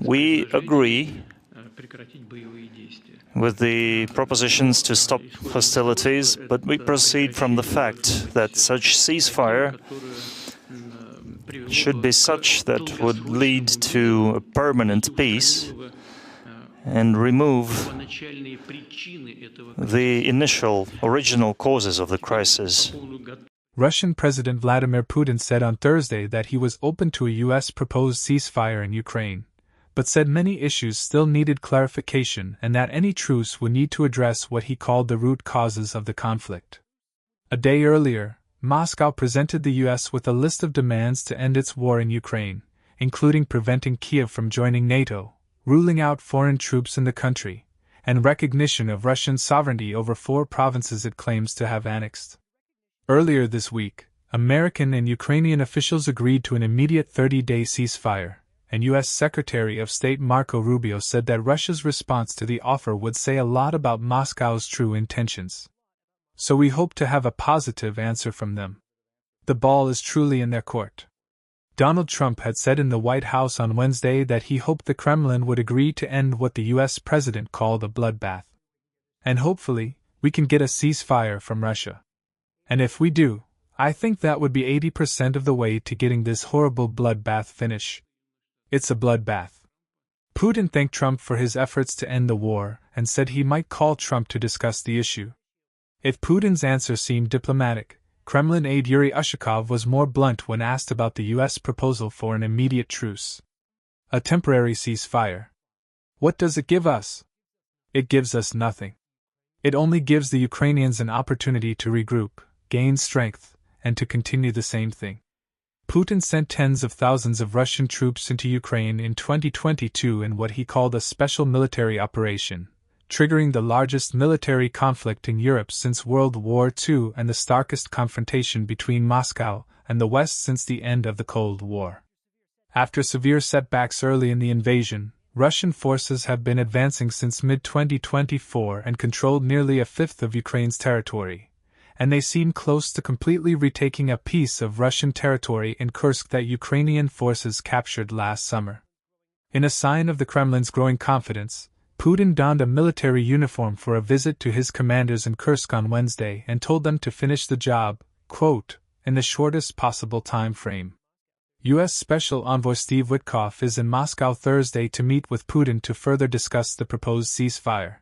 We agree with the propositions to stop hostilities, but we proceed from the fact that such ceasefire should be such that would lead to a permanent peace and remove the initial, original causes of the crisis. Russian President Vladimir Putin said on Thursday that he was open to a U.S. proposed ceasefire in Ukraine, but said many issues still needed clarification and that any truce would need to address what he called the root causes of the conflict. A day earlier, Moscow presented the U.S. with a list of demands to end its war in Ukraine, including preventing Kiev from joining NATO, ruling out foreign troops in the country, and recognition of Russian sovereignty over 4 provinces it claims to have annexed. Earlier this week, American and Ukrainian officials agreed to an immediate 30-day ceasefire, and U.S. Secretary of State Marco Rubio said that Russia's response to the offer would say a lot about Moscow's true intentions. So we hope to have a positive answer from them. The ball is truly in their court. Donald Trump had said in the White House on Wednesday that he hoped the Kremlin would agree to end what the U.S. president called a bloodbath. And hopefully, we can get a ceasefire from Russia. And if we do, I think that would be 80% of the way to getting this horrible bloodbath finish. It's a bloodbath. Putin thanked Trump for his efforts to end the war and said he might call Trump to discuss the issue. If Putin's answer seemed diplomatic, Kremlin aide Yuri Ushakov was more blunt when asked about the U.S. proposal for an immediate truce. A temporary ceasefire. What does it give us? It gives us nothing. It only gives the Ukrainians an opportunity to regroup, gain strength, and to continue the same thing. Putin sent tens of thousands of Russian troops into Ukraine in 2022 in what he called a special military operation, triggering the largest military conflict in Europe since World War II and the starkest confrontation between Moscow and the West since the end of the Cold War. After severe setbacks early in the invasion, Russian forces have been advancing since mid-2024 and controlled nearly a fifth of Ukraine's territory, and they seem close to completely retaking a piece of Russian territory in Kursk that Ukrainian forces captured last summer. In a sign of the Kremlin's growing confidence, Putin donned a military uniform for a visit to his commanders in Kursk on Wednesday and told them to finish the job, quote, in the shortest possible time frame. U.S. Special Envoy Steve Witkoff is in Moscow Thursday to meet with Putin to further discuss the proposed ceasefire.